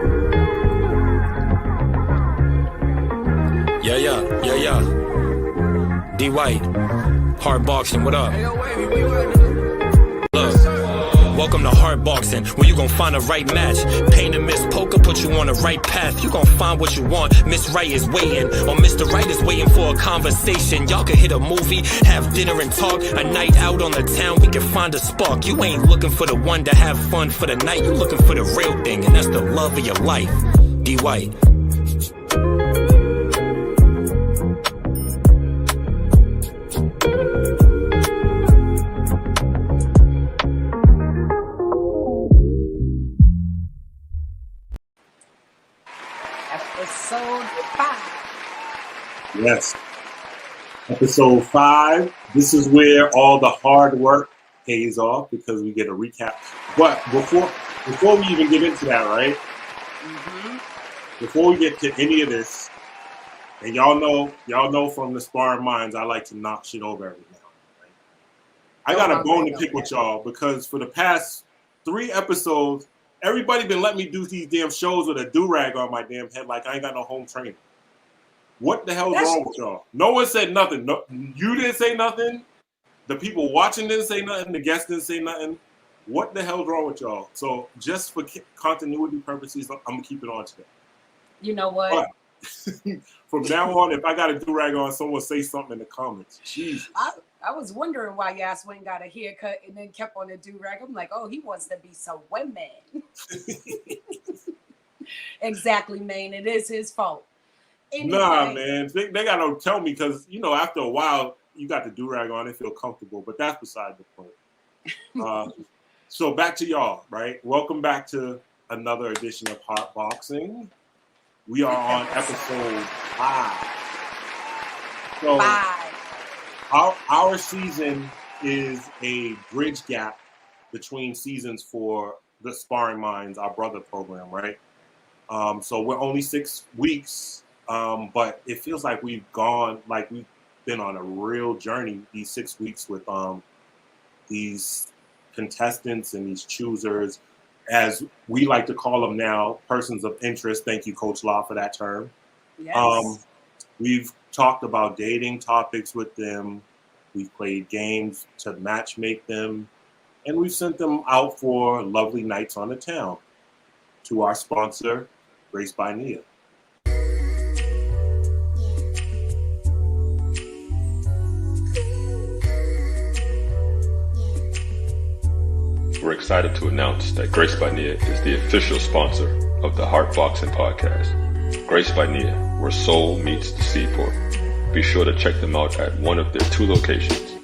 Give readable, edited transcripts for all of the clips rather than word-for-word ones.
Yeah. D White, hard boxing, what up? Look, welcome to hard boxing, where you gon' find the right match. Pain and Miss Poker put you on the right path. You gon' find what you want. Miss Right is waiting, or Mr. Right is waiting for a conversation. Y'all can hit a movie, have dinner and talk. A night out on the town, we can find a spark. You ain't looking for the one to have fun for the night. You looking for the real thing, and that's the love of your life. D White. Episode 5. Yes. Episode 5. This is where all the hard work pays off because we get a recap. But before we even get into that, right? Before we get to any of this, and y'all know from the Sparring Minds, I like to knock shit over every now and then. Right? I got a bone to pick with y'all because for the past 3 episodes, everybody been letting me do these damn shows with a do-rag on my damn head like I ain't got no home training. What the hell's wrong with y'all? No one said nothing. No, you didn't say nothing. The people watching didn't say nothing. The guests didn't say nothing. What the hell's wrong with y'all? So just for continuity purposes, I'm going to keep it on today. You know what? But from now on, if I got a do-rag on, someone say something in the comments. Jesus. I was wondering why your ass went and got a haircut and then kept on the do-rag. I'm like, oh, he wants to be so women. Exactly, man. It is his fault. Anyway. Nah, man. They got to tell me because, after a while, you got the do-rag on, it feel comfortable. But that's beside the point. So back to y'all, right? Welcome back to another edition of Hot Boxing. We are on episode 5. So 5. Our season is a bridge gap between seasons for the Sparring Minds, our brother program, right? So we're only 6 weeks, but it feels like we've been on a real journey these 6 weeks with these contestants and these choosers, as we like to call them now, persons of interest. Thank you, Coach Law, for that term. Yes. We've talked about dating topics with them. We've played games to match make them. And we've sent them out for lovely nights on the town to our sponsor, Grace by Nia. We're excited to announce that Grace by Nia is the official sponsor of the Heart Boxing Podcast. Grace by Nia, where soul meets the seaport. Be sure to check them out at one of their 2 locations,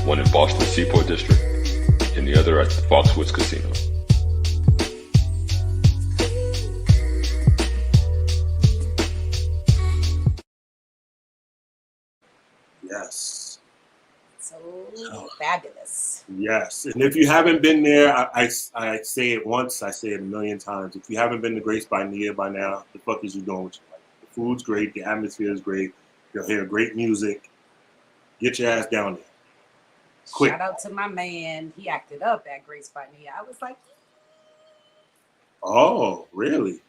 one in Boston Seaport District and the other at the Foxwoods Casino. Yes. So fabulous. Yes. And if you haven't been there, I say it once, I say it a million times. If you haven't been to Grace by Nia by now, the fuck is you doing with your life? The food's great. The atmosphere is great. You'll hear great music. Get your ass down there. Quick. Shout out to my man. He acted up at Grace by Nia. I was like, oh, really?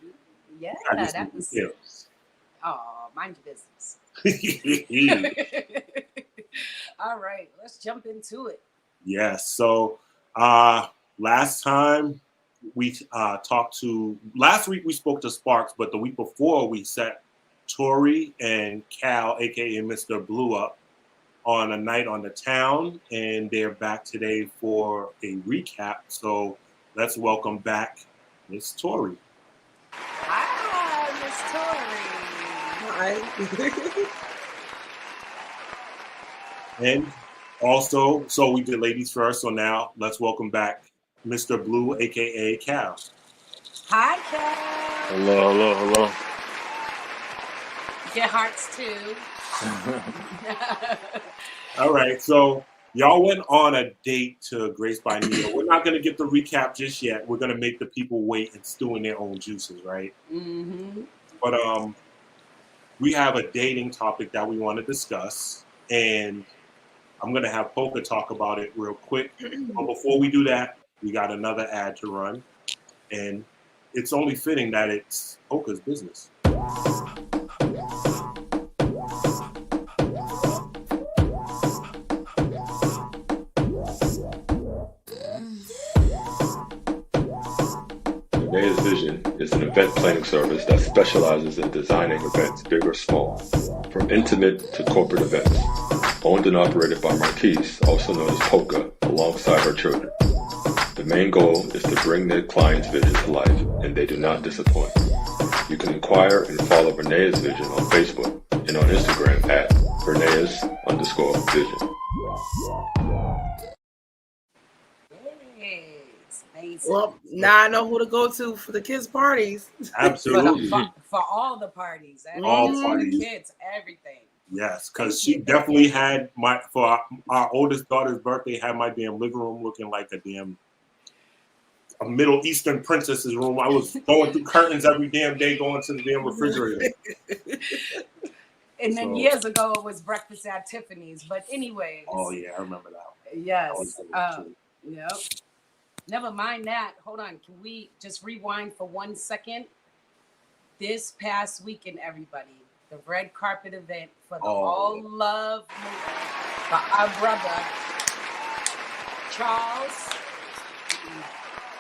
yeah, that was. Details. Oh, mind your business. All right, let's jump into it. Yes. So last time we last week we spoke to Sparks, but the week before we set Tori and Cal, aka Mr. Blue, up on a night on the town, and they're back today for a recap. So let's welcome back Miss Tori. Hi, Miss Tori. Hi. And also, so we did ladies first, so now let's welcome back Mr. Blue, aka Cal. Hi, Cal. Hello. Get hearts too. All right, so y'all went on a date to Grace by Nia. We're not going to get the recap just yet. We're going to make the people wait and stew in their own juices, right? Mm-hmm. But we have a dating topic that we want to discuss, and I'm going to have Poker talk about it real quick. But before we do that, we got another ad to run, and it's only fitting that it's Polka's business. Renea's Vision is an event planning service that specializes in designing events big or small, from intimate to corporate events. Owned and operated by Marquise, also known as Polka, alongside her children. The main goal is to bring their clients' vision to life, and they do not disappoint. You can inquire and follow Renea's Vision on Facebook and on Instagram at Renea's_vision. Yes, amazing. Well, now I know who to go to for the kids' parties. Absolutely. For all the parties, All just for parties. the kids, everything. Yes, because she definitely had for our oldest daughter's birthday, had my damn living room looking like a Middle Eastern princess's room. I was going through curtains every damn day, going to the damn refrigerator. And then years ago, it was breakfast at Tiffany's. But anyways. Oh yeah, I remember that. Yes. Yep. Never mind that. Hold on. Can we just rewind for 1 second? This past weekend, everybody, the red carpet event for the All Love movie for our brother,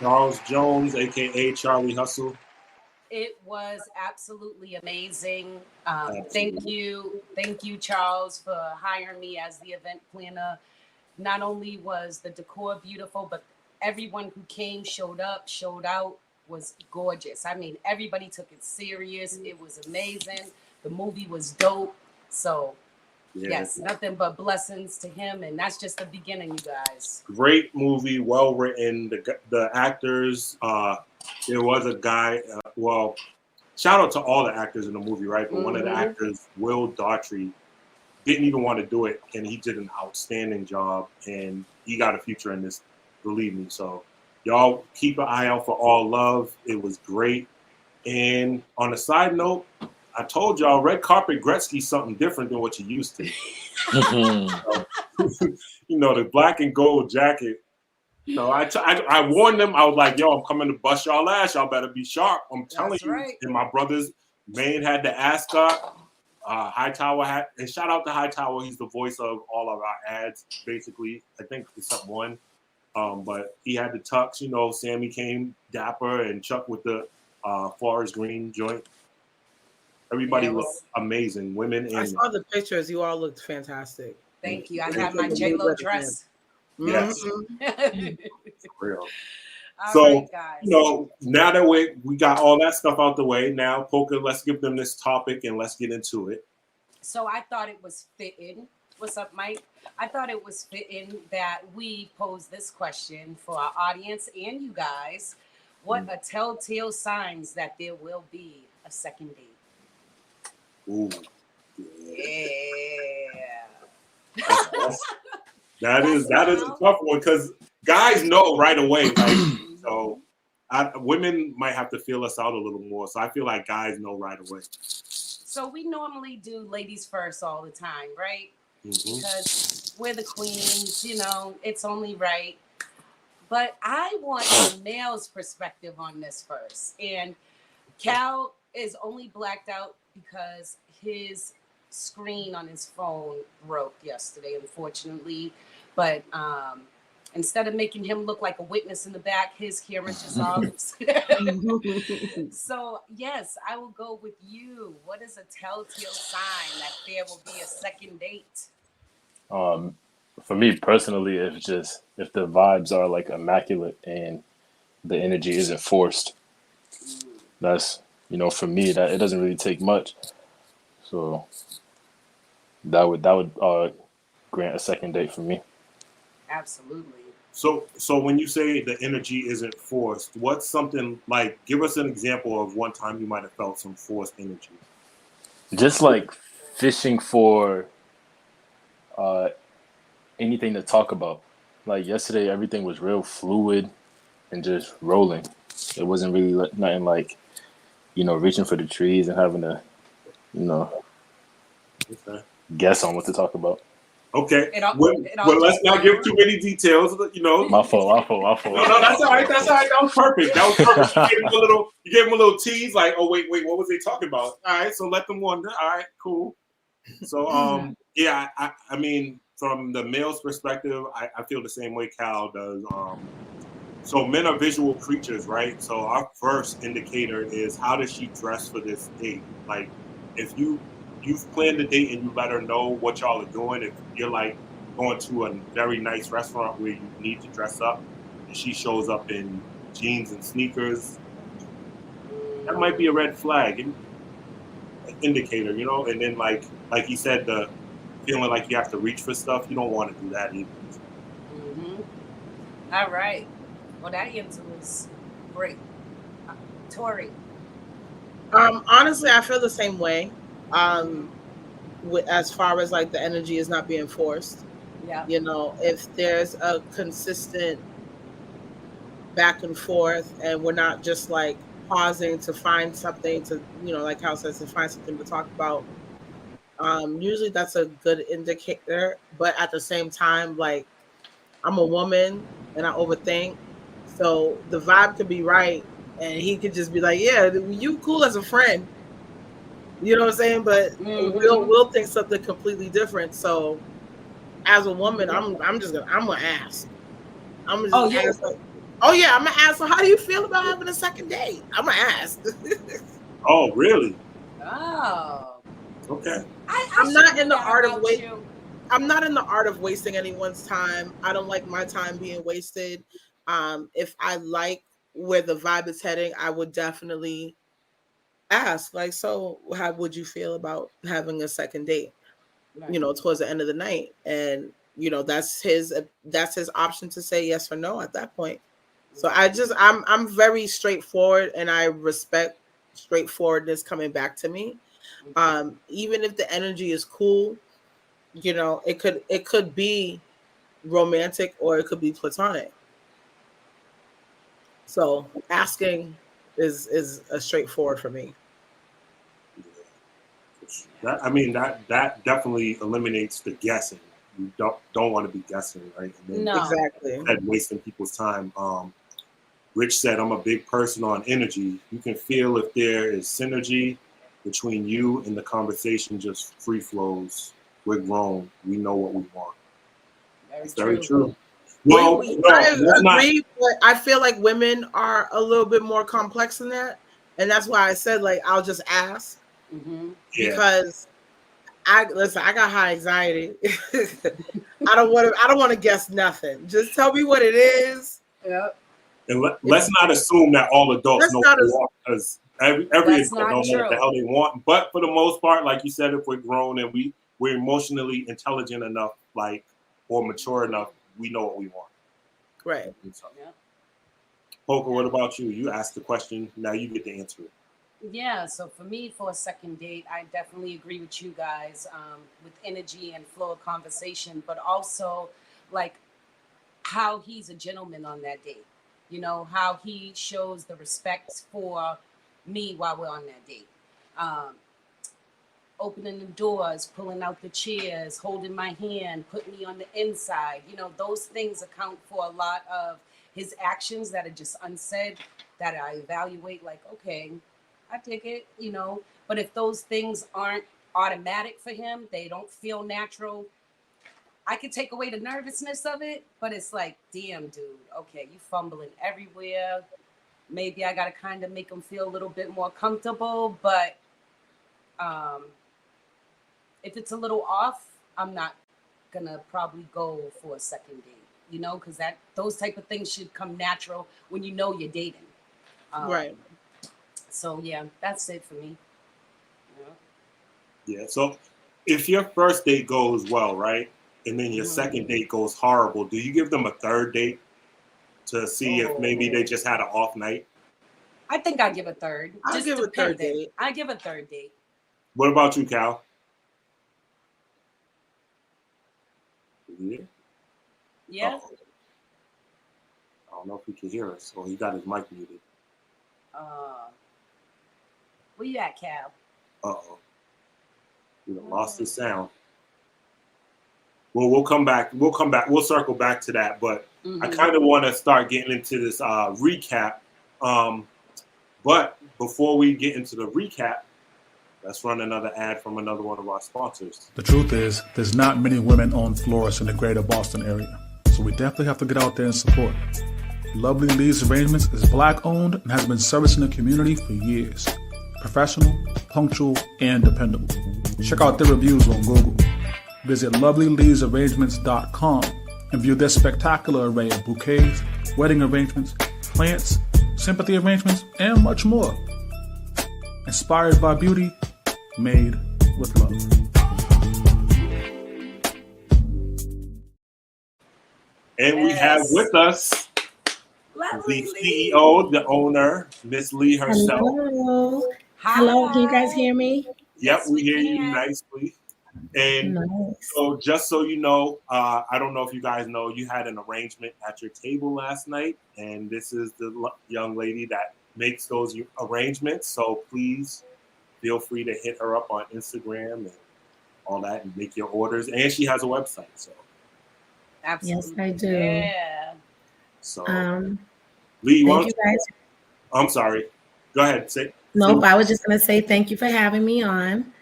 Charles Jones, a.k.a. Charlie Hustle. It was absolutely amazing. Thank you, Charles, for hiring me as the event planner. Not only was the decor beautiful, but everyone who came, showed up, showed out, was gorgeous. I mean, everybody took it serious. It was amazing. The movie was dope. So, yes, nothing but blessings to him. And that's just the beginning, you guys. Great movie, well written. The actors, there was a guy, shout out to all the actors in the movie, right? But one of the actors, Will Daughtry, didn't even want to do it. And he did an outstanding job. And he got a future in this, believe me. So y'all keep an eye out for All Love. It was great. And on a side note, I told y'all red carpet Gretzky's something different than what you used to. You know, the black and gold jacket. You know, I warned them. I was like, yo, I'm coming to bust y'all ass. Y'all better be sharp. I'm telling you. Right. And my brother's main had the ascot. Hightower had, and shout out to Hightower. He's the voice of all of our ads, basically. I think it's up one. But he had the tux, you know, Sammy came dapper and Chuck with the forest green joint. Everybody looked amazing, women and I saw the pictures. You all looked fantastic. Thank you. I had my J-Lo dress. Yes. For real. All right, guys. You know, now that we got all that stuff out the way, now, Polka, let's give them this topic and let's get into it. So I thought it was fitting. What's up, Mike? I thought it was fitting that we pose this question for our audience and you guys. What are telltale signs that there will be a second date? Ooh. Yeah. That is a tough one because guys know right away. Like, so women might have to feel us out a little more. So I feel like guys know right away. So we normally do ladies first all the time, right? Because we're the queens, you know, it's only right. But I want the male's perspective on this first. And Cal is only blacked out because his screen on his phone broke yesterday, unfortunately. But instead of making him look like a witness in the back, his camera's just off. So, yes, I will go with you. What is a telltale sign that there will be a second date? For me personally, if the vibes are like immaculate and the energy isn't forced, that's, you know, for me, that it doesn't really take much. So that would grant a second date for me. Absolutely. So when you say the energy isn't forced, what's something like? Give us an example of one time you might have felt some forced energy. Just like fishing for anything to talk about. Like yesterday, everything was real fluid and just rolling. It wasn't really nothing like, you know, reaching for the trees and having to, you know, guess on what to talk about. Okay. It all, Well, it all well, let's just not give too many details. You know. My fault. No, that's all right. That's all right. That was perfect. That was perfect. You gave him a little tease, like, oh wait, what was they talking about? All right, so let them wonder. All right, cool. So, yeah, I mean, from the male's perspective, I feel the same way Cal does. So men are visual creatures, right? So our first indicator is how does she dress for this date? Like, if you've planned the date and you let her know what y'all are doing, if you're like going to a very nice restaurant where you need to dress up, and she shows up in jeans and sneakers, that might be a red flag, an indicator, you know. And then like you said, the feeling like you have to reach for stuff, you don't want to do that either. Mm-hmm. All right. Well, that answer was great. Tori. Honestly, I feel the same way. As far as like the energy is not being forced, Yeah. you know, if there's a consistent back and forth, and we're not just like pausing to find something to, you know, like Hal says, to find something to talk about. Usually that's a good indicator, but at the same time, like I'm a woman and I overthink, so the vibe could be right, and he could just be like, "Yeah, you cool as a friend," you know what I'm saying? But Mm-hmm. we'll think something completely different. So as a woman, I'm gonna ask. I'm gonna Oh, just yeah. ask like, "Oh yeah, I'm gonna ask. So how do you feel about having a second date?" I'm gonna ask. Oh, really? Oh. Okay. I I'm should not know in the that art of about wait. you. I'm not in the art of wasting anyone's time. I don't like my time being wasted. If I like where the vibe is heading, I would definitely ask, like, so how would you feel about having a second date? Right. You know, towards the end of the night, and you know that's his option to say yes or no at that point. So I'm very straightforward, and I respect straightforwardness coming back to me. Even if the energy is cool, you know, it could be romantic or it could be platonic. So asking is a straightforward for me. That I mean that definitely eliminates the guessing. You don't want to be guessing, right? And then No. Exactly. said wasting people's time. Rich said, "I'm a big person on energy. You can feel if there is synergy between you and the conversation just free flows. We're grown. We know what we want." Very That's very true. true. Well, no, I let's not. agree, but I feel like women are a little bit more complex than that, and that's why I said like I'll just ask Mm-hmm. Yeah, because I got high anxiety. I don't want to guess nothing. Just tell me what it is. Yep. and If let's not assume that all adults that's know what not they a want because every That's adult not don't know what the true. hell they want. But for the most part, like you said, if we're grown and we're emotionally intelligent enough, like or mature enough, we know what we want. right. So, Yep. Poker, what Yeah. about you? You asked the question, now you get to answer it. Yeah, so for me, for a second date, I definitely agree with you guys with energy and flow of conversation, but also like how he's a gentleman on that date. You know, how he shows the respect for me while we're on that date. Um, Opening the doors, pulling out the chairs, holding my hand, putting me on the inside. You know, those things account for a lot of his actions that are just unsaid that I evaluate like, okay, I take it, you know. But if those things aren't automatic for him, they don't feel natural, I could take away the nervousness of it, but it's like, damn, dude, okay, you fumbling everywhere. Maybe I gotta kind of make him feel a little bit more comfortable, but um, if it's a little off, I'm not gonna probably go for a second date, you know, because that those type of things should come natural when you know you're dating. Um, Right. so yeah, that's it for me. Yeah. So if your first date goes well, right, and then your Mhm. second date goes horrible, do you give them a third date to see if maybe they Oh, just had an off night? I think I give a third, I'll just give a third depending. date. I give a third date. What about you, Cal? Yeah. Yeah. Uh-oh. I don't know if he can hear us, or he got his mic muted. Uh, where you at, Cal? Uh-oh. We done lost his sound. Well, we'll come back. We'll circle back to that. But I kind of want to start getting into this recap. But before we get into the recap, let's run another ad from another one of our sponsors. The truth is, there's not many women-owned florists in the greater Boston area, so we definitely have to get out there and support. Lovely Leaves Arrangements is Black-owned and has been servicing the community for years. Professional, punctual, and dependable. Check out their reviews on Google. Visit lovelyleavesarrangements.com and view their spectacular array of bouquets, wedding arrangements, plants, sympathy arrangements, and much more. Inspired by beauty, made with love. And we have with us the CEO, the owner, Miss Lee herself. Hello. Hello, can you guys hear me? Yep, we hear you nicely. And so just so you know, I don't know if you guys know, you had an arrangement at your table last night, and this is the young lady that makes those arrangements. So please feel free to hit her up on Instagram and all that and make your orders. And she has a website. So Absolutely. Yes, I do. Yeah. So Lee, thank you guys. I'm sorry. Go ahead. Nope, I was just gonna say thank you for having me on.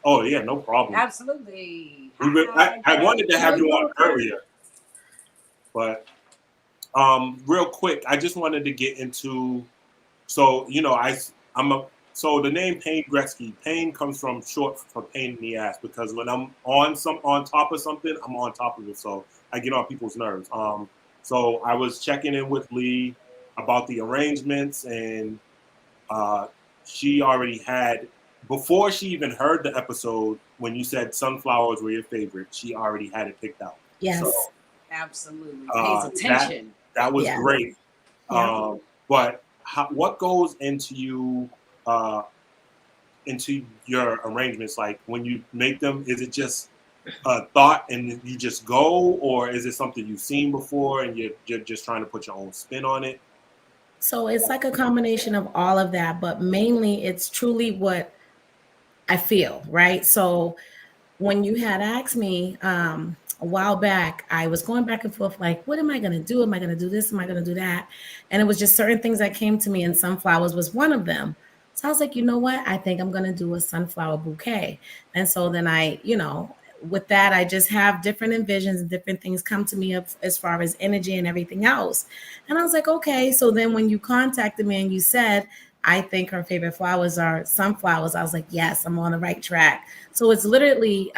Oh yeah, no problem. Absolutely. I wanted to have you on earlier, but real quick, I just wanted to get into. So you know, so the name Payne Gretzky. Pain comes from short for pain in the ass, because when I'm on top of something, I'm on top of it. So I get on people's nerves. So I was checking in with Lee about the arrangements, and she already had, before she even heard the episode, when you said sunflowers were your favorite, she already had it picked out. Yes. So, Absolutely. Pays attention. That was great. Yeah. But what goes into your arrangements? Like when you make them, is it just a thought and you just go, or is it something you've seen before and you're just trying to put your own spin on it? So it's like a combination of all of that, but mainly it's truly what I feel, right? So when you had asked me a while back, I was going back and forth like, what am I going to do? Am I going to do this? Am I going to do that? And it was just certain things that came to me, and sunflowers was one of them. So I was like, you know what? I think I'm going to do a sunflower bouquet. And so then with that, I just have different envisions and different things come to me up as far as energy and everything else. And I was like, okay. So then when you contacted me and you said, I think her favorite flowers are sunflowers, I was like, yes, I'm on the right track. So it's literally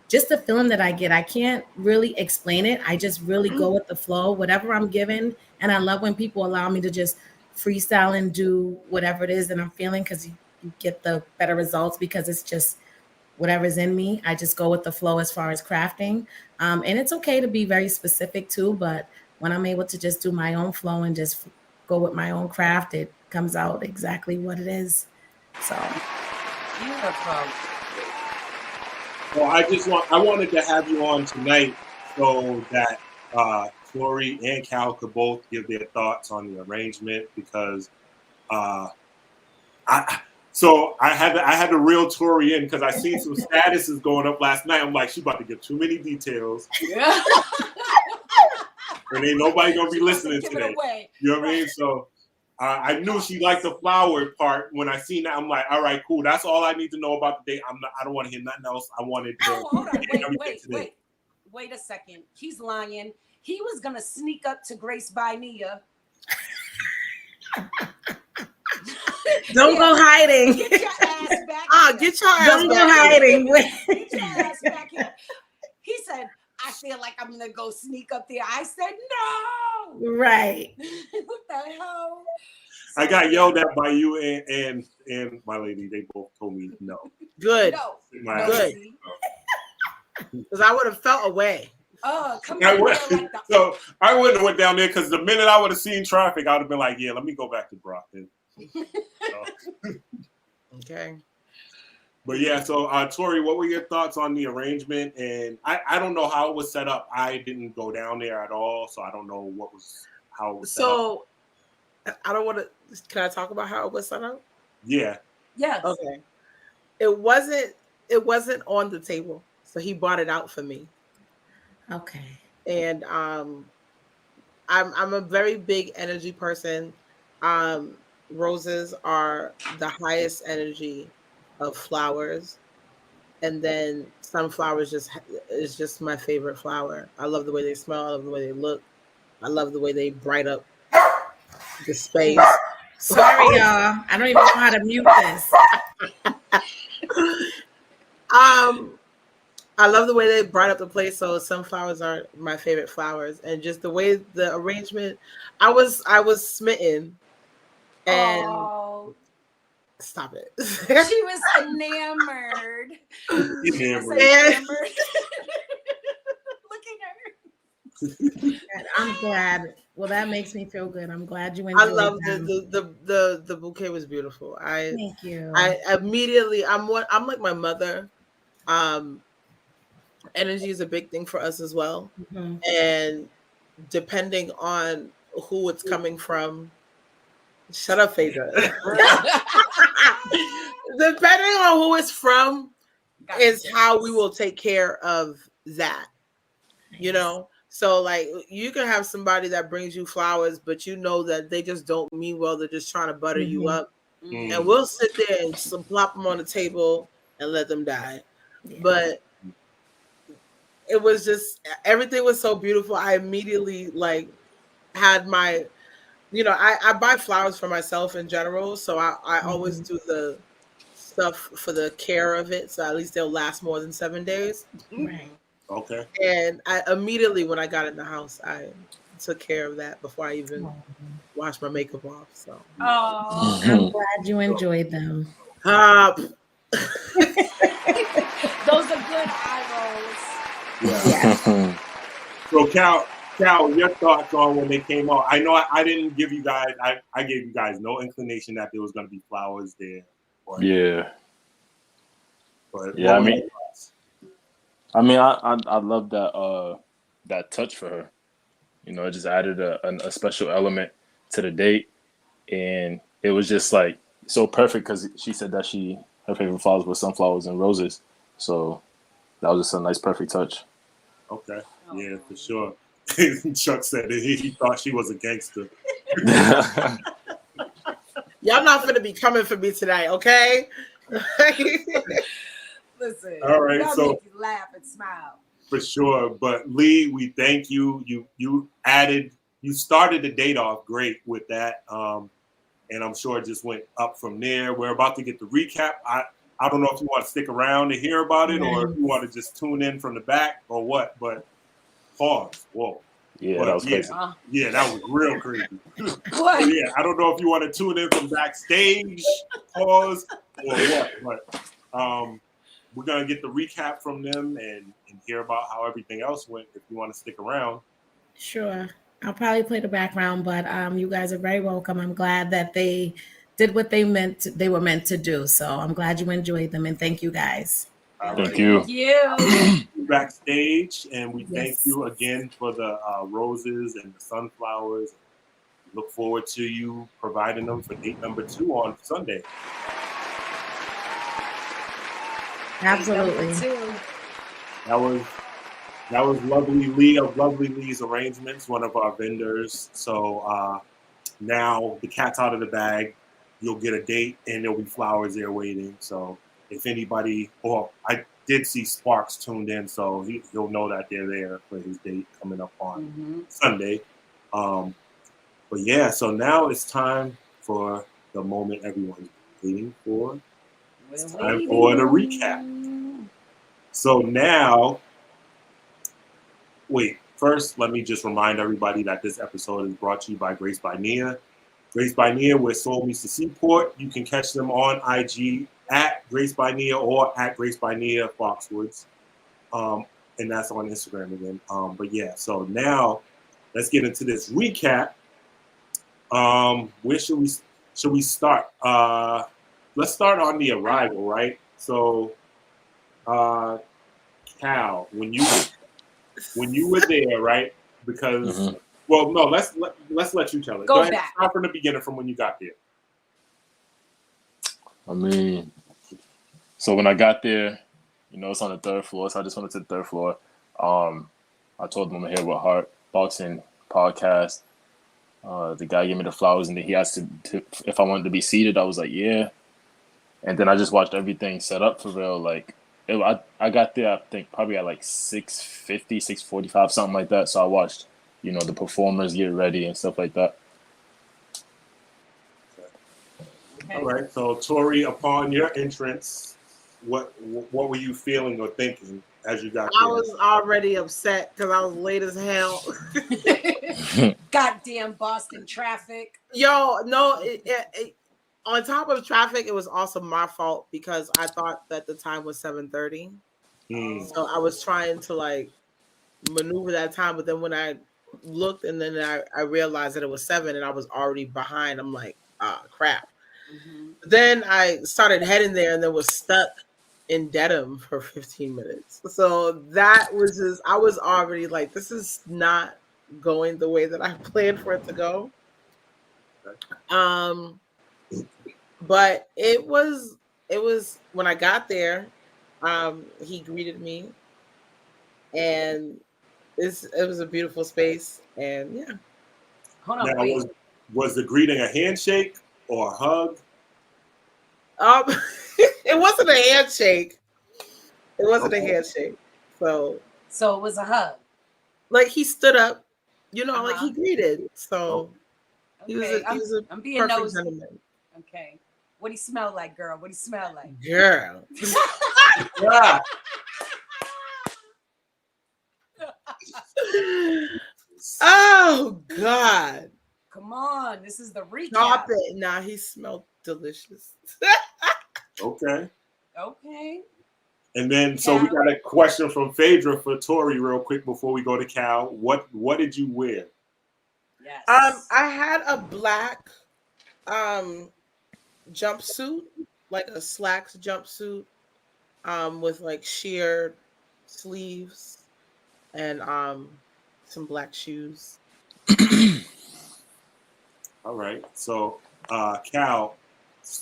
just the feeling that I get. I can't really explain it. I just really go with the flow, whatever I'm given. And I love when people allow me to just freestyle and do whatever it is that I'm feeling, because you get the better results, because it's just whatever's in me. I just go with the flow as far as crafting. And it's okay to be very specific too, but when I'm able to just do my own flow and just go with my own craft, it comes out exactly what it is. So Beautiful. Well, I wanted to have you on tonight so that Tori and Cal could both give their thoughts on the arrangement, because I had to reel Tori in because I seen some statuses going up last night. I'm like, she about to give too many details. Yeah. And ain't nobody gonna be listening today. You know what I mean? So I knew she liked the flower part. When I seen that, I'm like, all right, cool. That's all I need to know about the date. I don't want to hear nothing else. I wanted to. Oh, hold on. Wait a second. He's lying. He was gonna sneak up to Grace by Nia. Don't go hiding. Get your ass back. Get your ass Don't back. go hiding. Get your ass back here. He said, I feel like I'm gonna go sneak up there. I said, no. Right. What the hell? I got yelled at by you and my lady. They both told me no. Good. No. Good. Because I would have felt away. Come I on. wouldn't have went down there, because the minute I would have seen traffic, I would have been like, yeah, let me go back to Brockton. Okay. But yeah, so Tori, what were your thoughts on the arrangement? And I don't know how it was set up. I didn't go down there at all, so I don't know how it was set up. So I don't want to. Can I talk about how it was set up? Yeah. Yes. Okay. It wasn't on the table, so he brought it out for me. Okay. And I'm a very big energy person. Roses are the highest energy of flowers, and then sunflowers is just my favorite flower. I love the way they smell. I love the way they look. I love the way they bright up the space. Sorry, y'all. I don't even know how to mute this. I love the way they bright up the place. So sunflowers are my favorite flowers, and just the way the arrangement. I was smitten, and Oh, stop it. she was enamored. She was Enamored. enamored. Look at her. I'm glad. Well, that makes me feel good. I'm glad you I enjoyed love them. the bouquet was beautiful. Thank you. I immediately I'm like my mother. Energy is a big thing for us as well, Mhm. and depending on who it's coming from, shut up, Phaedra. Depending on who it's from is how we will take care of that. You know, so like you can have somebody that brings you flowers, but you know that they just don't mean well. They're just trying to butter you Mhm. up, and we'll sit there and plop them on the table and let them die. Yeah. But it was just everything was so beautiful. I immediately like had my, I buy flowers for myself in general, so I always do the stuff for the care of it, so at least they'll last more than 7 days. Right. Okay. And I immediately, when I got in the house, I took care of that before I even washed my makeup off. So, Oh, I'm glad you enjoyed them. those are good eye rolls. Yeah. So Cal, your thoughts on when they came out? I know I didn't give you guys. I gave you guys no inclination that there was going to be flowers there. Yeah. But Yeah, what were your thoughts? I love that touch for her. You know, it just added a special element to the date, and it was just like so perfect because she said that her favorite flowers were sunflowers and roses. So that was just a nice, perfect touch. Okay. Yeah, for sure. Chuck said that he thought she was a gangster. y'all not gonna be coming for me tonight, okay? Listen, All right, y'all so- make you laugh and smile. For sure. But Lee, we thank you. You started the date off great with that. And I'm sure it just went up from there. We're about to get the recap. I don't know if you want to stick around to hear about it or if you want to just tune in from the back or what, but pause. Whoa. Yeah, But that was crazy. Yeah, that was real crazy. What? Yeah, I don't know if you want to tune in from backstage, pause, or what, but we're gonna get the recap from them and hear about how everything else went. If you want to stick around, Sure. I'll probably play the background, but you guys are very welcome. I'm glad that they did what they were meant to do. So I'm glad you enjoyed them, and thank you guys. all Thank right. you. You. Backstage, and we thank Yes. you again for the roses and the sunflowers. Look forward to you providing them for date number 2 on Sunday. Absolutely. Number 2. That was Lovely Lee of Lovely Lee's Arrangements, one of our vendors. So now the cat's out of the bag. You'll get a date, and there'll be flowers there waiting. So if anybody, I did see Sparks tuned in, so he'll know that they're there for his date coming up on Sunday. But yeah, so now it's time for the moment everyone's waiting for. It's time for the recap. So now, first, let me just remind everybody that this episode is brought to you by Grace by Nia. Grace by Nia, where soul meets the seaport. You can catch them on IG at Grace by Nia or at Grace by Nia Foxwoods. And that's on Instagram again. But yeah, so now let's get into this recap. Where should we start? Let's start on the arrival, right? So, Cal, when you were there, right? Because well, no, let's let you tell it. Go ahead. back. Start from the beginning, from when you got there. So when I got there, it's on the 3rd floor. So I just went to the 3rd floor. I I told him I'm here with Heart Boxing Podcast. The guy gave me the flowers, and then he asked to if I wanted to be seated. I was like, yeah. And then I just watched everything set up for real. Like, I got there, I think, probably at like 6:50, 6:45, something like that. So I watched, the performers get ready and stuff like that. Okay. All right. So, Tori, upon your entrance, what were you feeling or thinking as you got I there? was already upset because I was late as hell. Goddamn Boston traffic. Yo, no, on top of traffic, it was also my fault because I thought that the time was 7:30. So I was trying to like maneuver that time, but then when I looked and then I realized that it was 7 and I was already behind, I'm like, crap. Then I started heading there and then was stuck in Dedham for 15 minutes. So that was just, I was already like, this is not going the way that I planned for it to go. But it was when I got there, he greeted me and it was a beautiful space, and yeah. Hold on, Now, wait. was the greeting a handshake or a hug? It wasn't a handshake. It wasn't a handshake. So it was a hug. like he stood up, like he greeted. So he was Okay, a I'm being perfect nosy. gentleman. Okay. What do you smell like, girl? What do you smell like? Girl. Yeah. Oh God. Come on, this is the recap. Stop it. Nah, he smelled delicious. Okay. Okay. And then, so we got a question from Phaedra for Tori real quick before we go to Cal. What did you wear? Yes. I had a black jumpsuit, like a slacks jumpsuit, with like sheer sleeves and some black shoes. All right. So, Cal,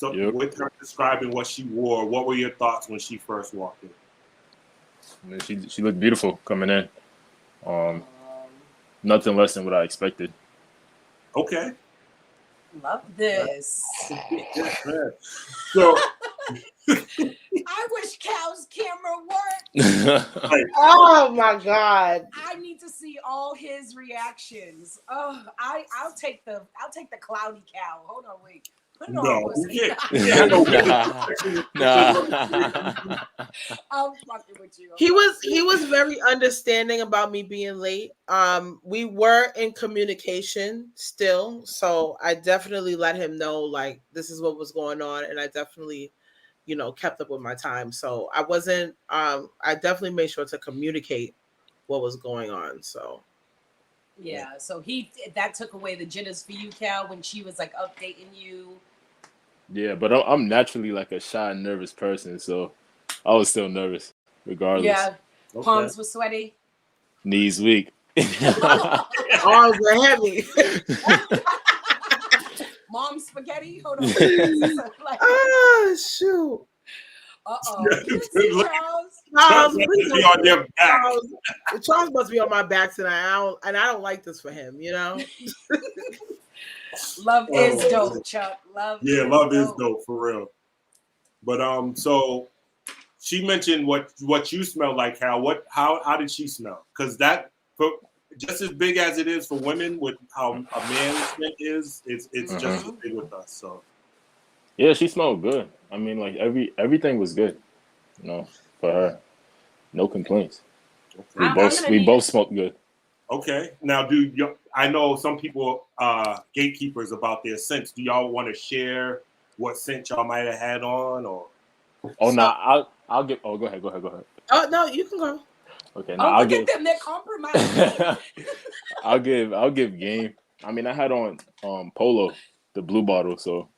Yep. with her describing what she wore, what were your thoughts when she first walked in? I mean, she looked beautiful coming in. Nothing less than what I expected. Okay. Love this. So, I wish Cal's camera worked. right. Oh my God. I need to see all his reactions. Oh, I'll take the cloudy Cal. Hold on, wait. Put it on. No, Pussy. you can't. Nah. I'm fucking with you. He was very understanding about me being late. We were in communication still, so I definitely let him know like this is what was going on, and I definitely, kept up with my time. So I wasn't. I definitely made sure to communicate what was going on. So yeah, so that took away the jitters for you, Cal, when she was like updating you. Yeah, but I'm naturally like a shy and nervous person, so I was still nervous regardless. Yeah, Okay. palms were sweaty. Knees weak. arms were heavy. Mom spaghetti. Hold on. Like, Oh shoot. Charles must be on your back. Charles must be on my back tonight. I don't like this for him, Love is dope, Chuck. Love is dope for real. But so she mentioned what you smell like, Cal. How did she smell? Because that just as big as it is for women with how a man's scent is, it's just as big with us. So yeah, she smelled good. I mean, like everything was good, for her. No complaints. Okay. We both smoked good. Okay. Now, I know some people gatekeepers about their scents. Do y'all want to share what scent y'all might have had on, or? Oh no, I'll give. Oh, go ahead. Oh no, you can go. Okay, now I'll give. Them, they're compromising. I'll give game. I mean, I had on Polo, the blue bottle, so.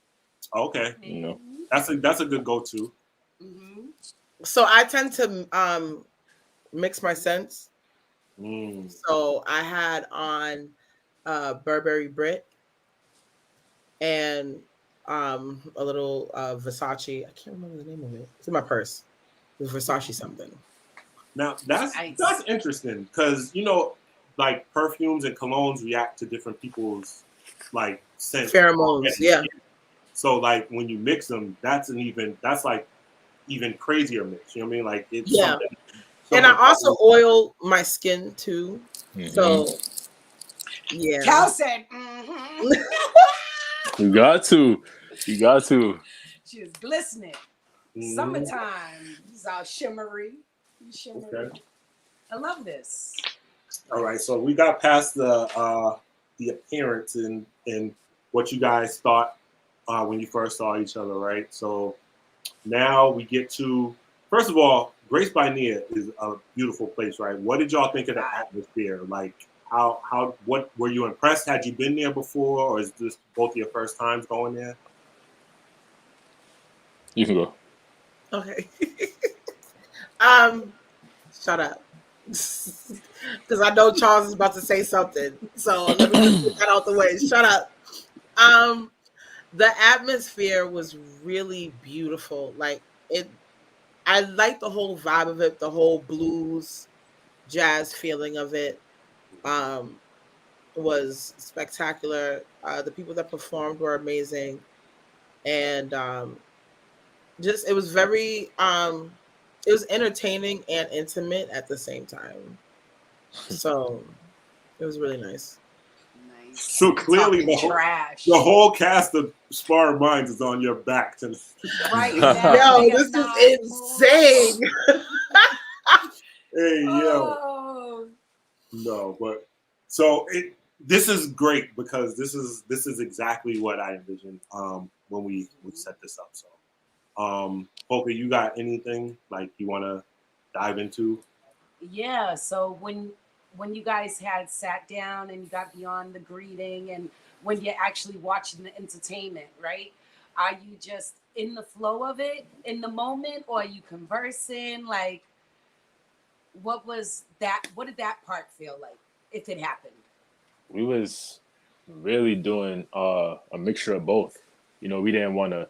Okay. That's a good go-to. Mm-hmm. So I tend to mix my scents. So I had on Burberry Brit and a little Versace. I can't remember the name of it. It's in my purse. It was Versace something. Now that's interesting because like perfumes and colognes react to different people's like scent pheromones. Yeah. So like when you mix them, that's like even crazier mix. You know what I mean? Like it's something. And I also oil my skin too. Mm-hmm. So yeah. Cal said, mm-hmm. You got to. She was glistening. Mm-hmm. Summertime. This is all shimmery. Okay. I love this. All right, so we got past the appearance and what you guys thought when you first saw each other, right? So now we get to, first of all, Grace by Nia is a beautiful place, right? What did y'all think of the atmosphere? Like, what were you impressed? Had you been there before, or is this both your first times going there? You can go. Okay. Shut up. Because I know Charles is about to say something. So let me just get that out the way. Shut up. The atmosphere was really beautiful. Like I like the whole vibe of it, the whole blues, jazz feeling of it. Was spectacular. The people that performed were amazing. And just it was very it was entertaining and intimate at the same time. So it was really nice. So clearly the whole cast of Spar Minds is on your back tonight. Right now. Yo, this is insane. Hey, yo. No, but so this is great because this is exactly what I envisioned when we set this up. So Polka, you got anything like you want to dive into? Yeah, so when you guys had sat down and you got beyond the greeting and when you're actually watching the entertainment, right? Are you just in the flow of it in the moment, or are you conversing? Like, what was that? What did that part feel like if it happened? We was really doing a mixture of both. We didn't want to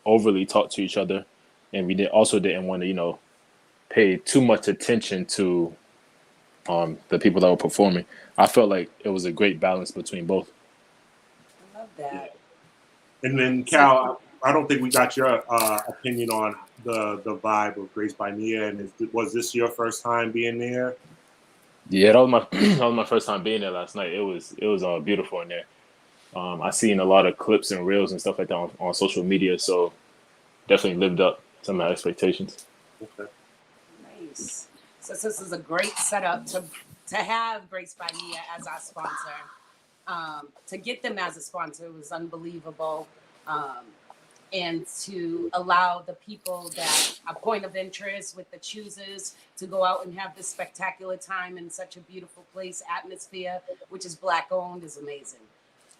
overly talk to each other, and we didn't want to pay too much attention to the people that were performing. I felt like it was a great balance between both. I love that. Yeah. And then Cal, I don't think we got your opinion on the vibe of Grace by Nia, and was this your first time being there? Yeah, that was my first time being there last night. It was beautiful in there. I seen a lot of clips and reels and stuff like that on social media, so definitely lived up to my expectations. Okay. Nice. So this is a great setup to have Grace by Nia as our sponsor. To get them as a sponsor was unbelievable. And to allow the people that are point of interest with the choosers to go out and have this spectacular time in such a beautiful place, atmosphere, which is Black owned, is amazing.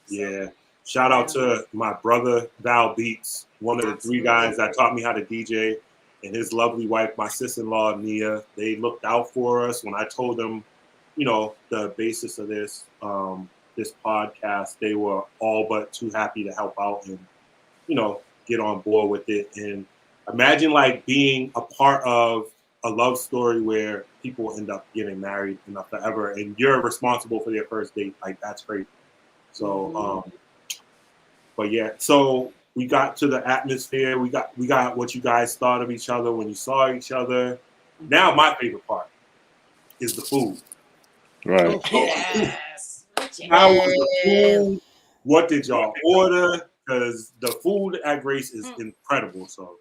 So, yeah. Shout out to my brother, Val Beats, one of the three guys that taught me how to DJ, and his lovely wife, my sister-in-law, Nia. They looked out for us when I told them, the basis of this podcast. They were all but too happy to help out and, get on board with it. And imagine like being a part of a love story where people end up getting married forever, and you're responsible for their first date. Like, that's crazy. So, but yeah, so we got to the atmosphere. We got what you guys thought of each other when you saw each other. Now, my favorite part is the food. Right. Yes. How was the food? What did y'all order? Because the food at Grace is incredible. So,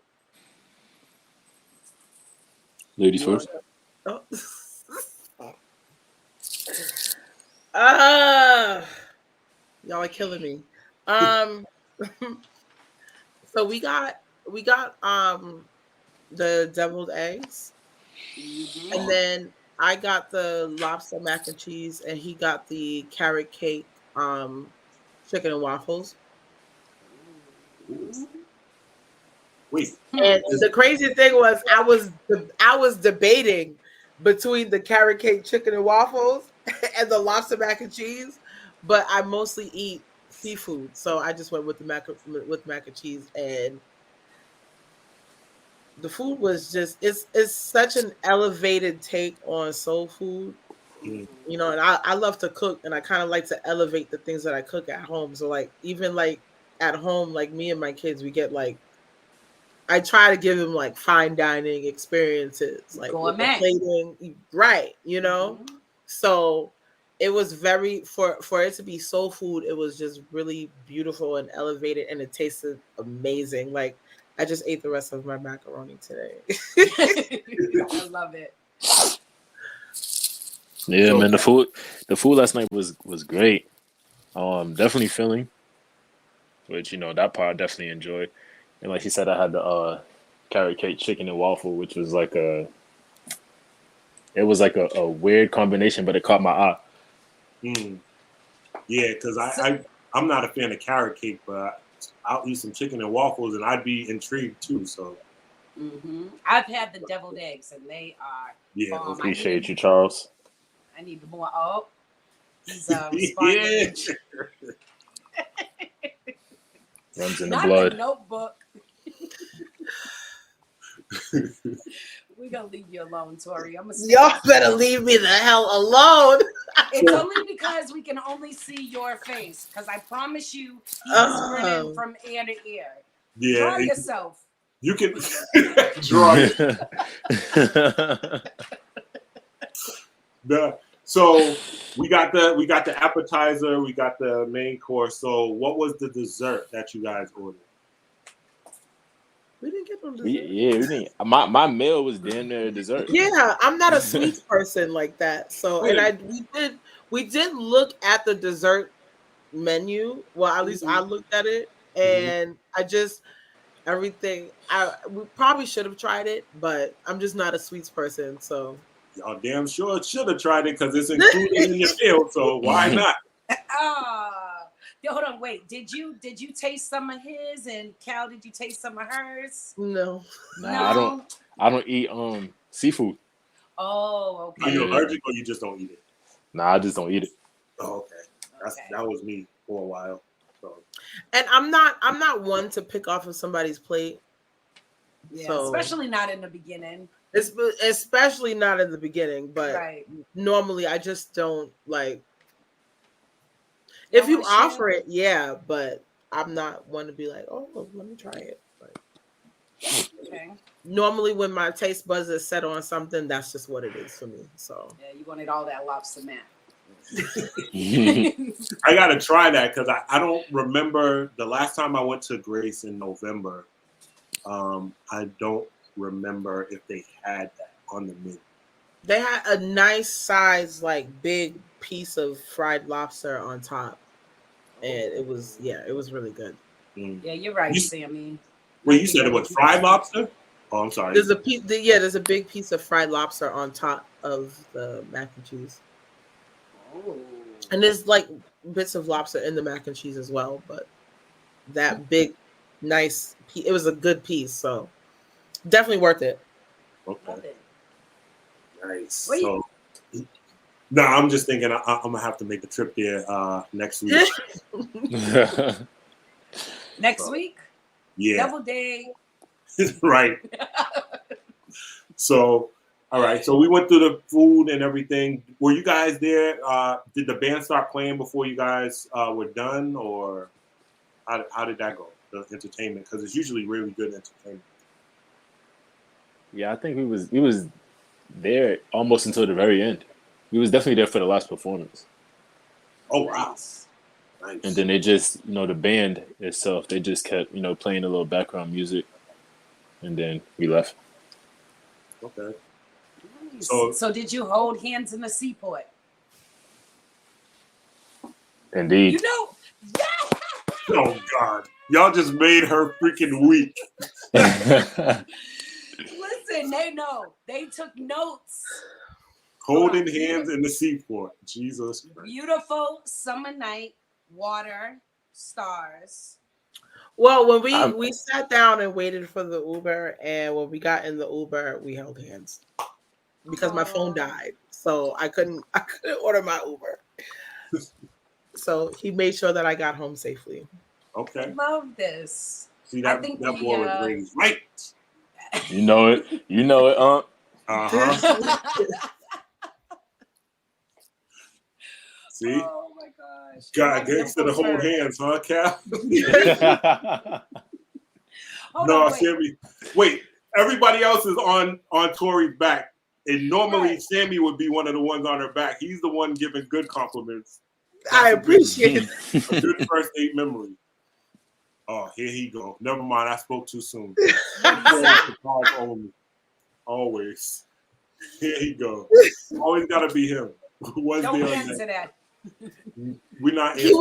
ladies first. Y'all are killing me. So we got the deviled eggs, and then I got the lobster mac and cheese, and he got the carrot cake, chicken and waffles. Wait. And the crazy thing was, I was debating between the carrot cake, chicken and waffles, and the lobster mac and cheese, but I mostly eat seafood, so I just went with the mac and cheese, and The food was just it's such an elevated take on soul food. Mm. You know, and I love to cook, and I kind of like to elevate the things that I cook at home. So like even like at home, like me and my kids, we get like I try to give them like fine dining experiences, like with the Gourmet. plating, right? You know, Mhm. so it was very for it to be soul food. It was just really beautiful and elevated, and it tasted amazing. Like I just ate the rest of my macaroni today. I love it. Yeah, So- man, the food last night was great. Definitely filling, which that part I definitely enjoyed. And like you said, I had the carrot cake, chicken, and waffle, which was like a weird combination, but it caught my eye. Mm. Yeah, because I'm not a fan of carrot cake, but I'll eat some chicken and waffles, and I'd be intrigued too. So I've had the deviled eggs, and they are yeah, bomb. Appreciate you, Charles. I need more. Oh, he's yeah. responding. Runs in the Not blood. the Notebook. We're gonna leave you alone, Tori. Y'all better leave me the hell alone. It's only because we can only see your face. Because I promise you, he's grinning from ear to ear. Yeah, Draw yourself. you can draw it. So we got the appetizer, we got the main course. So what was the dessert that you guys ordered? We didn't get no dessert. We didn't. My meal was damn near dessert. Yeah, I'm not a sweets person like that. So, and we did look at the dessert menu. Well, at least I looked at it, and I just everything. We probably should have tried it, but I'm just not a sweets person. So, Y'all damn sure should have tried it because it's included in your meal. So why not? Hold on, wait. Did you taste some of his, and Cal? Did you taste some of hers? no. Nah, I don't eat seafood. Oh, okay. Are you allergic or you just don't eat it? Nah, I just don't eat it. Oh, okay. That was me for a while. So. And I'm not one to pick off of somebody's plate. Yeah, so, especially not in the beginning. Especially not in the beginning, but right. Normally I just don't like. If you offer it, yeah, but I'm not one to be like, oh, well, let me try it. Okay. Normally, when my taste buds is set on something, that's just what it is for me. So yeah, you wanted all that lobster man. I gotta try that because I don't remember the last time I went to Grace in November. I don't remember if they had that on the menu. They had a nice size, like big piece of fried lobster on top, and it was really good. Yeah, you're right, Sammy. Well, you said it was fried lobster? Oh, I'm sorry. There's a big piece of fried lobster on top of the mac and cheese. Oh. And there's like bits of lobster in the mac and cheese as well, but that big, nice piece, it was a good piece, so definitely worth it. Okay. Nice. So, no, I'm just thinking I'm gonna have to make a trip there next week. Next week? Yeah. Double day. Right. So, all right. So we went through the food and everything. Were you guys there? Did the band start playing before you guys were done, or how did that go? The entertainment, because it's usually really good entertainment. Yeah, I think we was there almost until the very end. We was definitely there for the last performance. Oh wow. Nice. And then they just, the band itself, they just kept, playing a little background music, and then we left. Okay. Nice. So did you hold hands in the seaport? Indeed. Yeah. Oh God, y'all just made her freaking weak. Listen, they know. They took notes. Holding hands in the seaport. Jesus Christ. Beautiful summer night, water, stars. Well, when we sat down and waited for the Uber, and when we got in the Uber, we held hands because my phone died, so I couldn't order my Uber. So he made sure that I got home safely. Okay. Love this. See, that boy was raised right. You know it. You know it, Uh-huh. See? Oh my gosh. God, gets to the hold hands, huh, Cal? Hold No, on, wait. Sammy. Wait, everybody else is on Tori's back. And normally Sammy would be one of the ones on her back. He's the one giving good compliments. I appreciate it. A good first date memory. Oh, here he go. Never mind, I spoke too soon. Always. Here he go. Always gotta be him. Don't answer that. We're not. He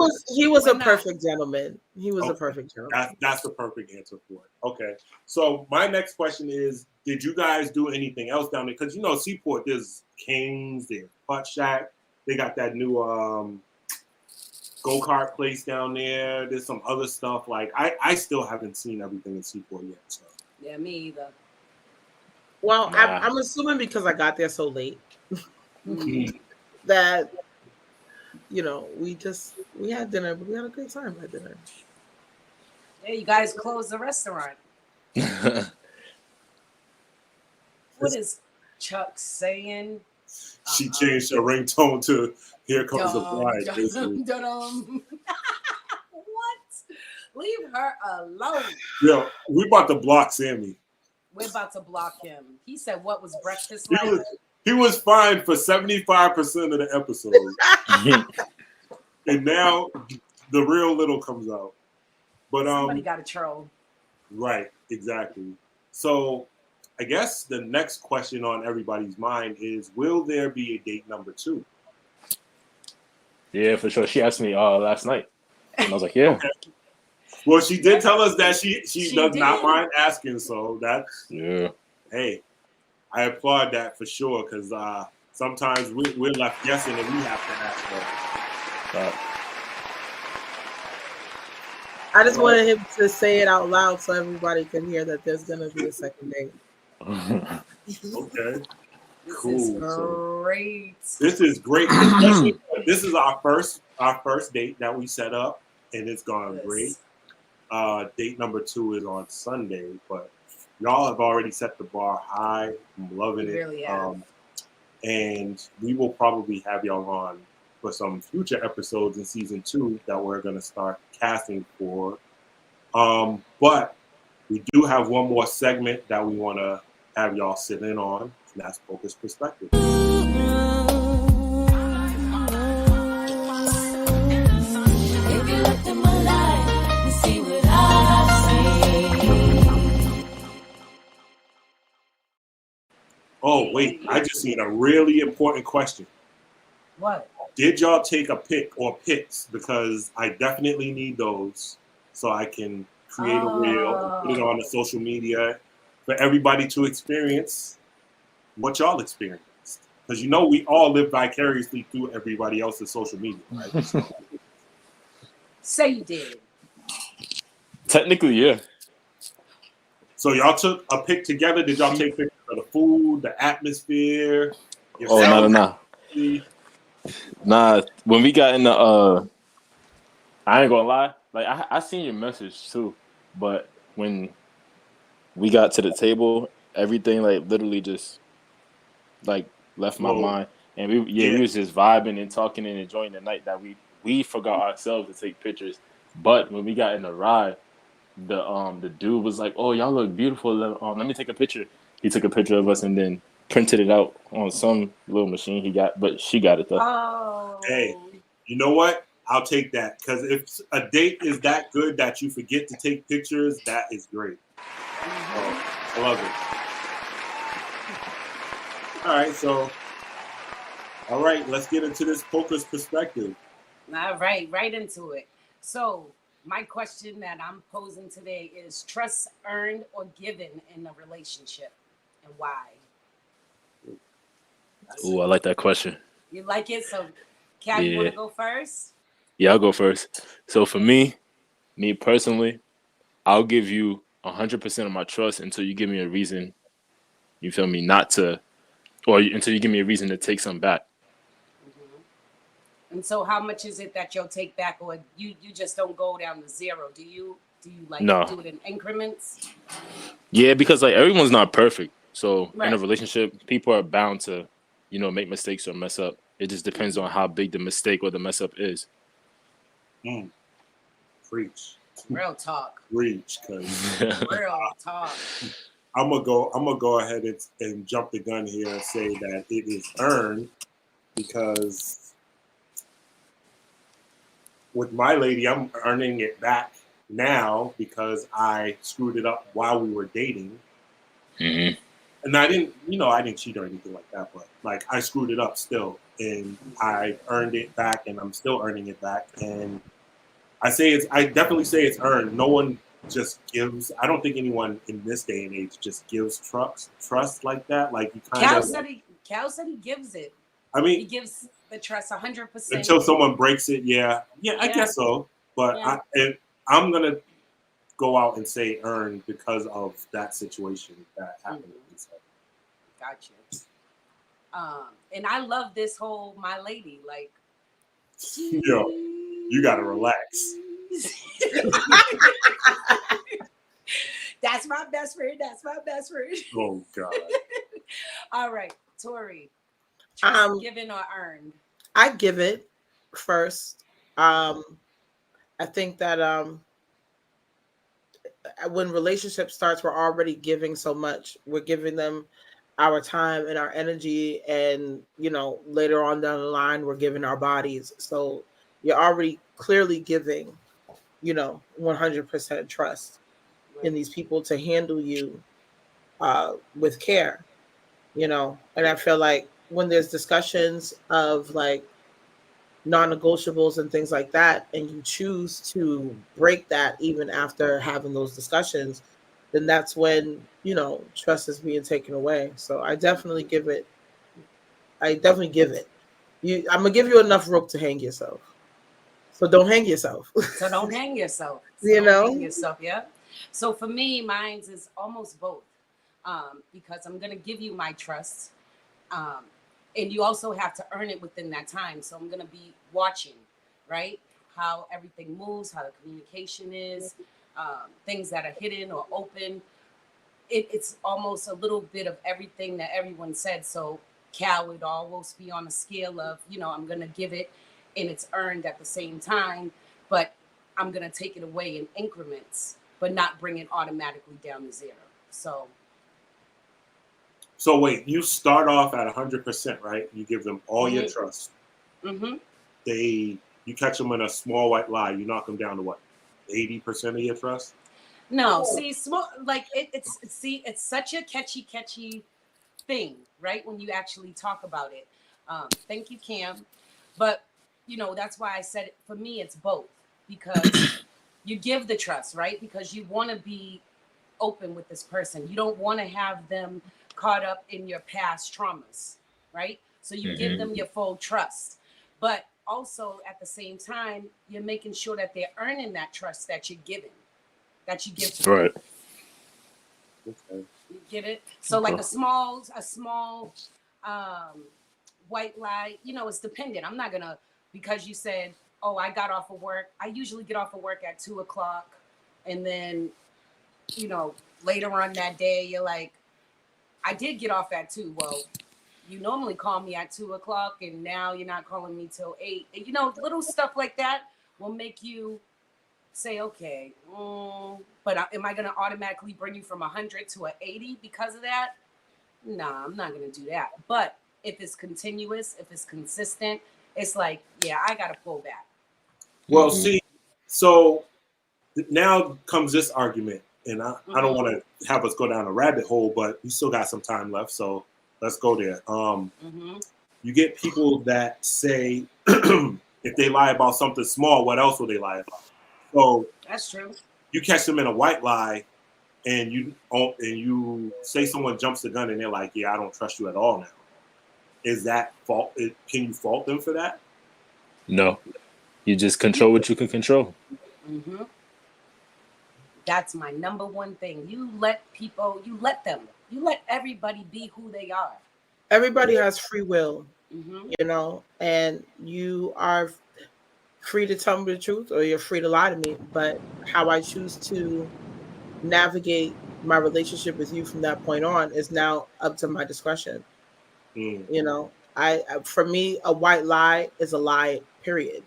was a perfect gentleman. He was a perfect gentleman. That's the perfect answer for it. Okay. So my next question is: did you guys do anything else down there? Because you know, Seaport, there's Kings, there's Putt Shack. They got that new go-kart place down there. There's some other stuff. Like I still haven't seen everything in Seaport yet. So. Yeah, me either. Well, I'm assuming because I got there so late that, you know, we had dinner, but we had a great time at dinner. Yeah, you guys closed the restaurant. What is Chuck saying? She changed her ringtone to "Here Comes the Bride." What? Leave her alone. Yo, we about to block Sammy. We're about to block him. He said, "What was breakfast like?" He was fined for 75% of the episode, and now the real little comes out. But somebody got a troll. Right, exactly. So, I guess the next question on everybody's mind is: will there be a date number 2? Yeah, for sure. She asked me last night, and I was like, "Yeah." Okay. Well, she did tell us that she does not mind asking. So that's Hey, I applaud that for sure because sometimes we're left guessing and we have to ask her. I just wanted him to say it out loud so everybody can hear that there's gonna be a second date. Okay. Cool. This is great. This is great. This is our first date that we set up, and it's gone great. Date number 2 is on Sunday, but y'all have already set the bar high. I'm loving it. Really have. And we will probably have y'all on for some future episodes in season 2 that we're going to start casting for. But we do have one more segment that we want to have y'all sit in on, and that's Focus Perspective. Oh, wait, I just seen a really important question. What? Did y'all take a pic or pics? Because I definitely need those so I can create a reel and put it on the social media for everybody to experience what y'all experienced. Because you know we all live vicariously through everybody else's social media, right? So. Say you did. Technically, yeah. So y'all took a pic together. Did y'all take pictures of the food, the atmosphere? No. Nah, when we got in the I ain't gonna lie, like I seen your message too, but when we got to the table, everything like literally just like left my mind, and we was just vibing and talking and enjoying the night that we forgot ourselves to take pictures. But when we got in the ride, the dude was like, "Oh, y'all look beautiful. Let me take a picture." He took a picture of us and then printed it out on some little machine he got, but she got it though. Oh. Hey, you know what? I'll take that because if a date is that good that you forget to take pictures, that is great. I love it. All right, let's get into this Focus Perspective. All right, right into it. So my question that I'm posing today is: trust earned or given in a relationship, and why? Ooh, I like that question. You like it? So, Kat, you want to go first? Yeah, I'll go first. So for me personally, I'll give you 100% of my trust until you give me a reason, you feel me, not to, or until you give me a reason to take some back. And so how much is it that you'll take back, or you just don't go down to zero? Do you Do you like No. do it in increments? Yeah, because like everyone's not perfect. So in a Right. relationship, people are bound to, make mistakes or mess up. It just depends on how big the mistake or the mess up is. Preach. Real talk. Preach, because Real talk. I'm gonna go ahead and jump the gun here and say that it is earned, because with my lady, I'm earning it back now because I screwed it up while we were dating. Mm-hmm. And I didn't cheat or anything like that, but like I screwed it up still, and I earned it back, and I'm still earning it back. And I definitely say it's earned. No one just gives. I don't think anyone in this day and age just gives trust like that. Like you kind Cal of. said he gives it. I mean, He gives the trust 100%. until someone breaks it. Yeah, I guess so. But Yeah. I'm gonna go out and say earned because of that situation that happened. Gotcha. And I love this whole my lady, like. Yo, you gotta relax. That's my best friend. That's my best friend. Oh God. All right, Tori. Trust given or earned? I give it first. I think that when relationship starts, we're already giving so much. We're giving them our time and our energy, and later on down the line, we're giving our bodies. So you're already clearly giving, 100% trust in these people to handle you with care, and I feel like when there's discussions of like non-negotiables and things like that, and you choose to break that even after having those discussions, then that's when trust is being taken away. So I definitely give it. I'm gonna give you enough rope to hang yourself, so don't hang yourself. So don't hang yourself. Yeah. So for me, mine's is almost both, because I'm gonna give you my trust, and you also have to earn it within that time. So I'm gonna be watching, right, how everything moves, how the communication is, things that are hidden or open. It's almost a little bit of everything that everyone said. So Cal would always be on a scale of, I'm gonna give it, and it's earned at the same time, but I'm gonna take it away in increments, but not bring it automatically down to zero. So wait, you start off at 100%, right? You give them all your trust. Mm-hmm. You catch them in a small white lie. You knock them down to what, 80% of your trust? No, see, it's such a catchy thing, right? When you actually talk about it. Thank you, Cam. But that's why I said for me, it's both, because you give the trust, right? Because you want to be open with this person. You don't want to have them caught up in your past traumas, right? So you give them your full trust, but also at the same time, you're making sure that they're earning that trust that you're giving, that you give to them. Right. Okay. You get it? So like a small white lie, it's dependent. I'm not gonna, because you said, oh, I got off of work. I usually get off of work at 2:00, and then later on that day, you're like, I did get off at 2. Well, you normally call me at 2:00, and now you're not calling me till 8. And, little stuff like that will make you say, okay, but am I going to automatically bring you from 100 to an 80 because of that? Nah, I'm not going to do that. But if it's continuous, if it's consistent, it's like, yeah, I got to pull back. Well, see, so now comes this argument, and I don't want to have us go down a rabbit hole, but we still got some time left, so let's go there. You get people that say if they lie about something small, what else will they lie about? So that's true. You catch them in a white lie, and you say someone jumps the gun, and they're like, "Yeah, I don't trust you at all now." Is that fault? Can you fault them for that? No, you just control what you can control. Mm-hmm. That's my number one thing. You let everybody be who they are. Everybody has free will, and you are free to tell me the truth or you're free to lie to me. But how I choose to navigate my relationship with you from that point on is now up to my discretion. Mm. You know, for me, a white lie is a lie, period.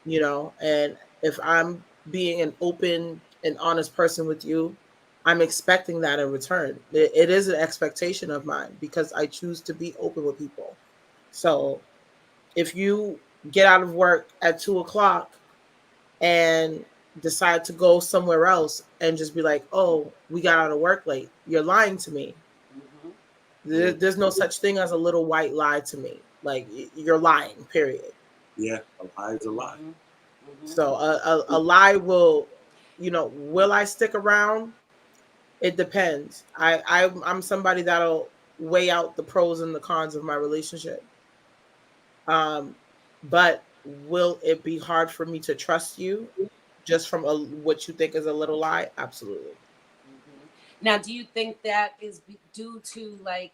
You know, and if I'm being an open and honest person with you, I'm expecting that in return. It is an expectation of mine because I choose to be open with people. So if you get out of work at 2 o'clock and decide to go somewhere else and just be like, oh, we got out of work late, you're lying to me. There's no such thing as a little white lie to me. Like, you're lying, period. Yeah, a lie is a lie. So a lie will, will I stick around? It depends. I'm somebody that'll weigh out the pros and the cons of my relationship. But will it be hard for me to trust you just from what you think is a little lie? Absolutely. Now, do you think that is due to like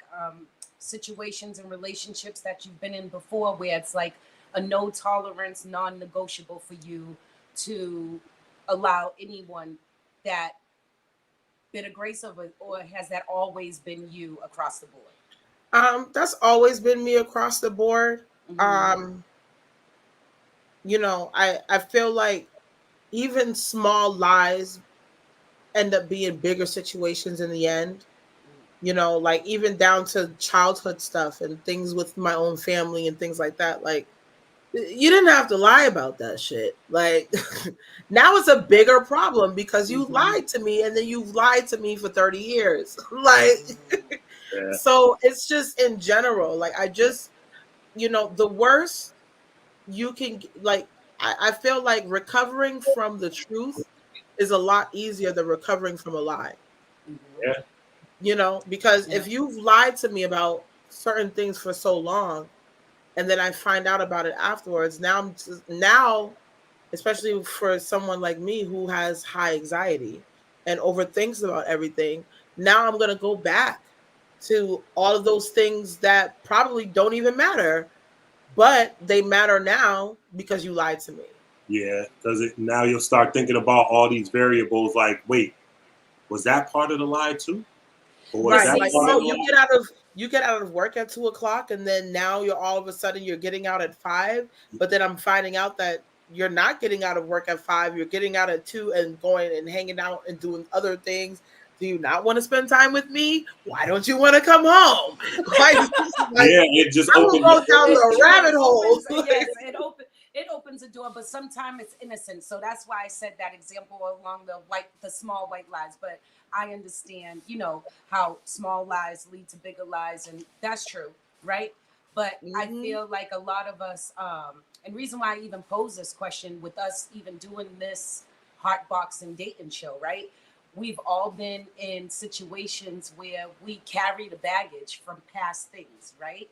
situations and relationships that you've been in before where it's like a no tolerance, non-negotiable for you to allow anyone that bit of grace of it, or has that always been you across the board? That's always been me across the board. Mm-hmm. I feel like even small lies end up being bigger situations in the end. Like even down to childhood stuff and things with my own family and things like that. Like, you didn't have to lie about that shit. Like, now it's a bigger problem because you lied to me and then you've lied to me for 30 years. Like, Yeah. So it's just in general. Like, I just, the worst you can, like, I feel like recovering from the truth is a lot easier than recovering from a lie. Yeah. Because if you've lied to me about certain things for so long, and then I find out about it afterwards, now, especially for someone like me who has high anxiety and overthinks about everything, now I'm going to go back to all of those things that probably don't even matter, but they matter now because you lied to me. Yeah, because now you'll start thinking about all these variables. Like, wait, was that part of the lie too? Or was Right. that Like, part of oh, the you lie? get out of work at 2 o'clock, and then now you're all of a sudden you're getting out at 5. But then I'm finding out that you're not getting out of work at 5. You're getting out at 2 and going and hanging out and doing other things. Do you not want to spend time with me? Why don't you want to come home? Like, Yeah, it just I will opened go the down the rabbit hole. Yes, it opens a door, but sometimes it's innocent. So that's why I said that example along the small white lies. But I understand, how small lies lead to bigger lies, and that's true, right? But I feel like a lot of us, and reason why I even pose this question with us even doing this heart box and dating show, right? We've all been in situations where we carry the baggage from past things, right?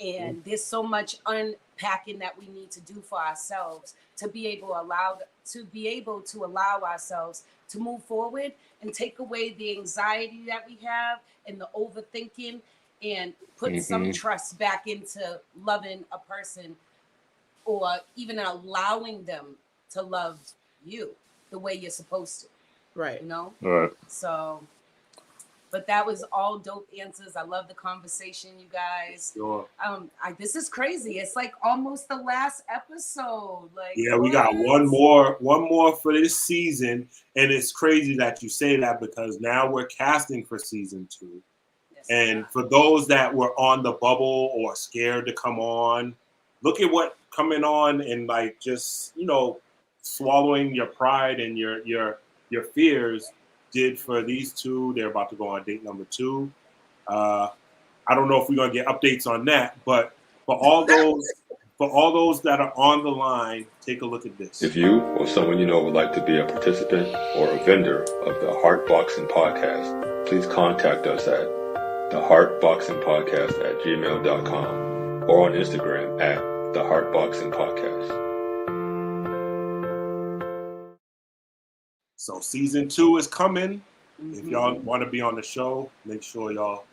And there's so much unpacking that we need to do for ourselves to be able to allow ourselves to move forward and take away the anxiety that we have and the overthinking and put some trust back into loving a person or even allowing them to love you the way you're supposed to. Right. Right. So, but that was all dope answers. I love the conversation, you guys. Sure. This is crazy. It's like almost the last episode. Like, yeah, we got one more for this season, and it's crazy that you say that because now we're casting for season 2. Yes, and for those that were on the bubble or scared to come on, look at what coming on and like just swallowing your pride and your fears did for these two. They're about to go on date number 2. I don't know if we're gonna get updates on that, but for all those that are on the line, take a look at this. If you or someone you know would like to be a participant or a vendor of the Heartboxing Podcast, please contact us at theheartboxingpodcast@gmail.com or on Instagram at the Heartboxing Podcast. So season 2 is coming. If y'all want to be on the show, make sure y'all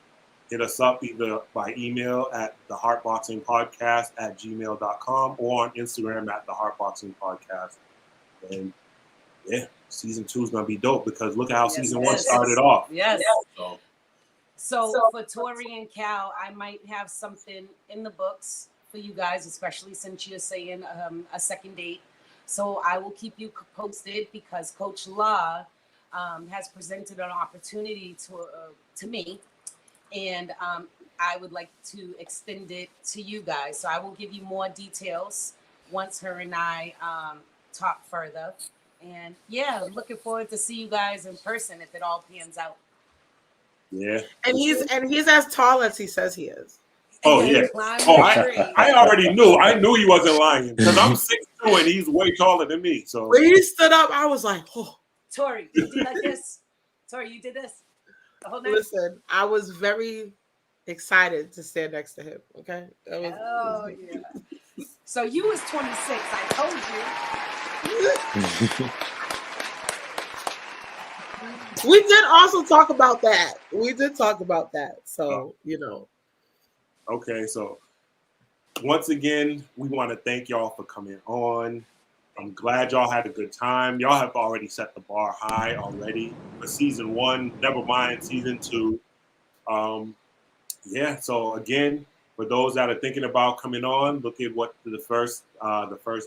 hit us up either by email at theheartboxingpodcast@gmail.com or on Instagram at theheartboxingpodcast. And yeah, season 2 is gonna be dope because look at how season 1 started off. Yes. So So for Tori and Cal, I might have something in the books for you guys, especially since you're saying a second date. So I will keep you posted because Coach Law has presented an opportunity to me, and I would like to extend it to you guys. So I will give you more details once her and I talk further. And yeah, looking forward to see you guys in person if it all pans out. yeah, And he's as tall as he says he is. oh yeah. Oh, I already knew. I knew he wasn't lying because I'm 6'2" and he's way taller than me. So when he stood up, I was like, "Oh, Tori, you did like this. Tori, you did this the whole night." Listen, I was very excited to stand next to him. Okay. Oh yeah. So you was 26. I told you. We did also talk about that. So, Okay, so once again, we want to thank y'all for coming on. I'm glad y'all had a good time. Y'all have already set the bar high already for season 1. Never mind season 2. Yeah. So again, for those that are thinking about coming on, look at what the first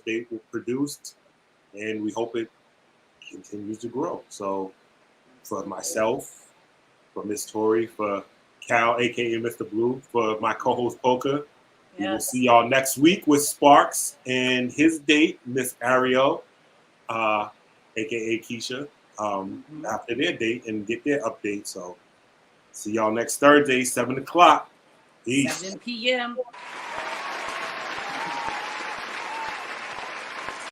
date produced, and we hope it continues to grow. So for myself, for Miss Tori, for Cal, aka Mr. Blue, for my co-host Polka. Yes. We will see y'all next week with Sparks and his date, Miss Ariel, aka Keisha, after their date and get their update. So see y'all next Thursday, 7 o'clock. Peace. 7 p.m.